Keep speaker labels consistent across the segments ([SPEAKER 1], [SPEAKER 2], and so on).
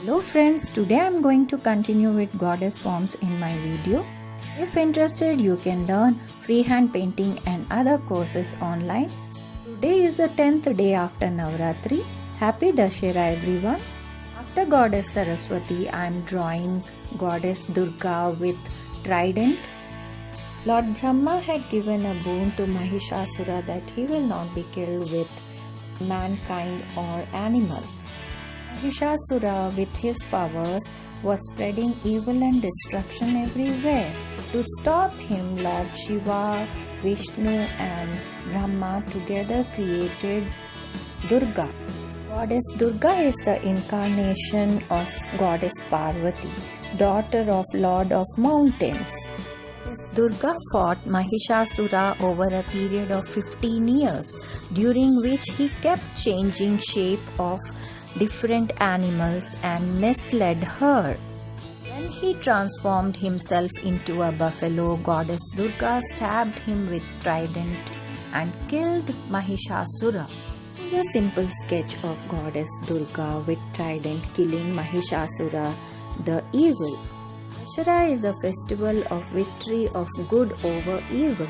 [SPEAKER 1] Hello friends, today I am going to continue with goddess forms in my video. If interested, you can learn freehand painting and other courses online. Today is the 10th day after Navratri. Happy Dashera everyone. After goddess Saraswati, I am drawing goddess Durga with trident. Lord Brahma had given a boon to Mahishasura that he will not be killed with mankind or animal. Mahishasura, with his powers, was spreading evil and destruction everywhere. To stop him, Lord Shiva, Vishnu and Brahma together created Durga. Goddess Durga is the incarnation of Goddess Parvati, daughter of Lord of Mountains. Durga fought Mahishasura over a period of 15 years, during which he kept changing shape of different animals and misled her. When he transformed himself into a buffalo, Goddess Durga stabbed him with trident and killed Mahishasura. This is a simple sketch of Goddess Durga with trident killing Mahishasura, the evil. Dashera is a festival of victory of good over evil.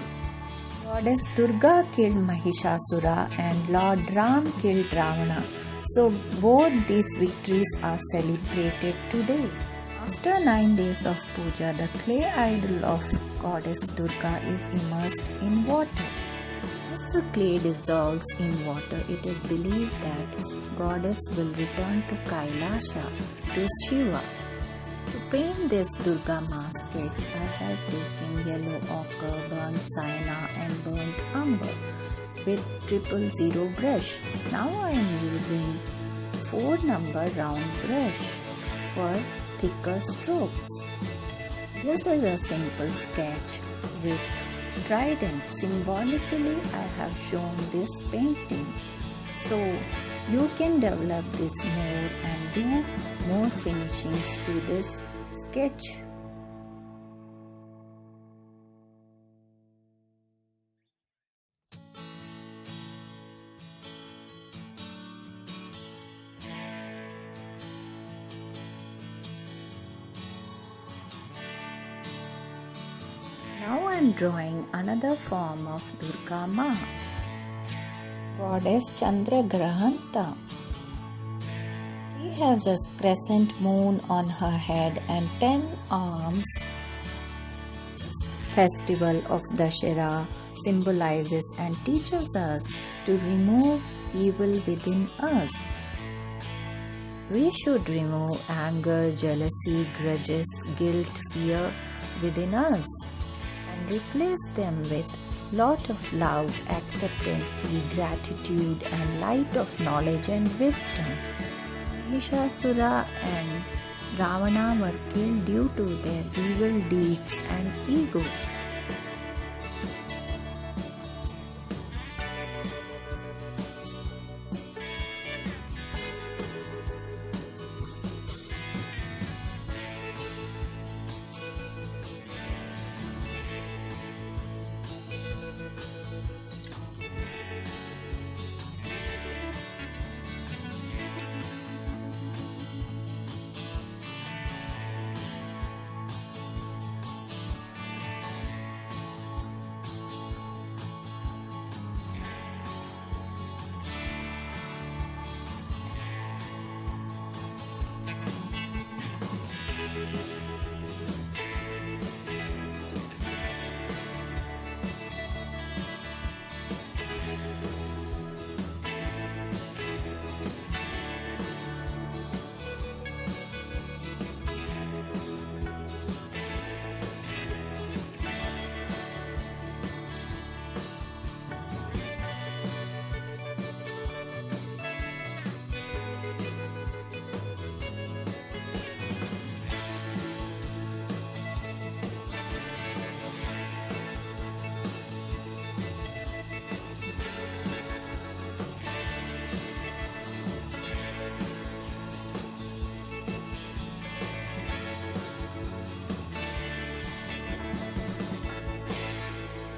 [SPEAKER 1] Goddess Durga killed Mahishasura and Lord Ram killed Ravana. So both these victories are celebrated today. After 9 days of puja, the clay idol of Goddess Durga is immersed in water. As the clay dissolves in water, it is believed that Goddess will return to Kailasha, to Shiva. To paint this Durga Ma sketch, I have taken yellow ochre, burnt sienna and burnt umber with 000 brush. Now I am using 4-number round brush for thicker strokes. This is a simple sketch with trident. Symbolically, I have shown this painting. So you can develop this more and do more finishings to this sketch. Now I am drawing another form of Durga Ma, Goddess Chandragrahanta. She has a crescent moon on her head and 10 arms. Festival of Dashera symbolizes and teaches us to remove evil within us. We should remove anger, jealousy, grudges, guilt, fear within us and replace them with lot of love, acceptance, gratitude and light of knowledge and wisdom. Mahishasura and Ravana were killed due to their evil deeds and ego.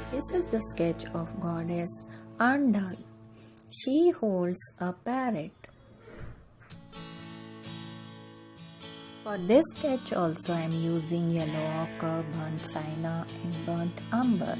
[SPEAKER 1] This is the sketch of Goddess Andal. She holds a parrot. For this sketch also I am using yellow ochre, burnt sienna and burnt umber.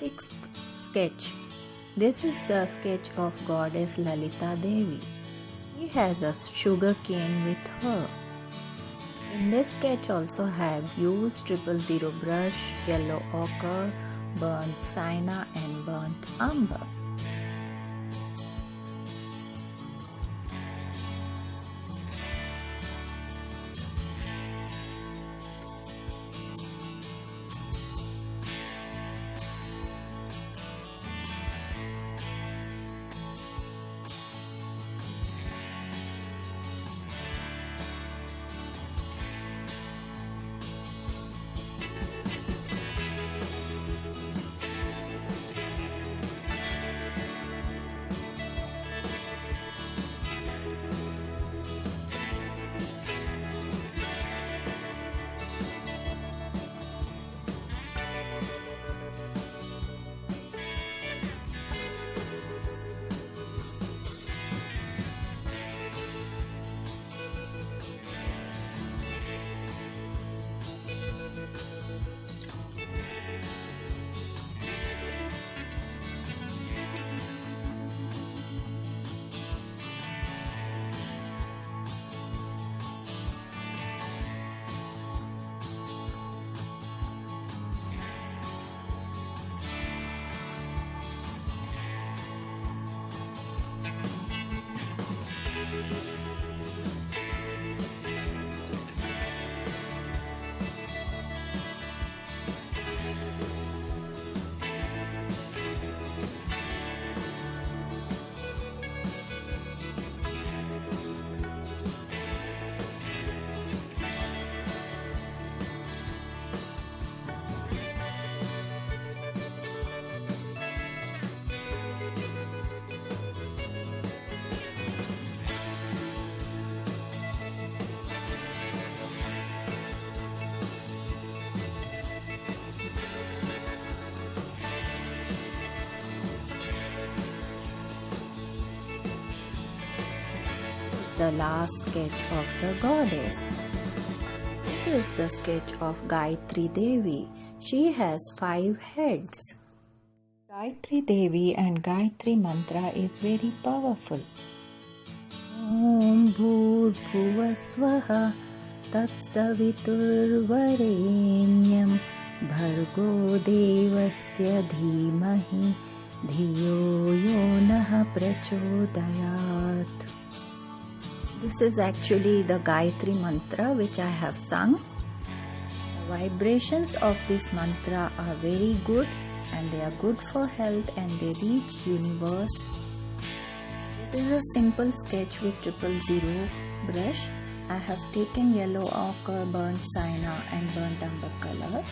[SPEAKER 1] Sixth sketch. This is the sketch of goddess Lalita Devi. She has a sugar cane with her. In this sketch also have used 000 brush, yellow ochre, burnt sienna and burnt umber. The last sketch of the goddess. This is the sketch of Gayatri Devi. She has 5 heads. Gayatri Devi and Gayatri Mantra is very powerful. Om Bhurbhuvasvaha Tatsaviturvarenyam Bhargo Devasya Dhimahi Dhiyo Yonah Prachodayat. This is actually the Gayatri Mantra which I have sung. The vibrations of this mantra are very good and they are good for health and they reach universe. This is a simple sketch with 000 brush. I have taken yellow ochre, burnt sienna and burnt umber colors.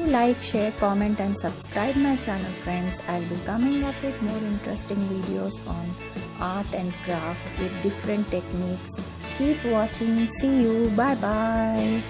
[SPEAKER 1] like, share, comment and subscribe my channel, friends. I'll be coming up with more interesting videos on art and craft with different techniques. Keep watching. See you. Bye bye.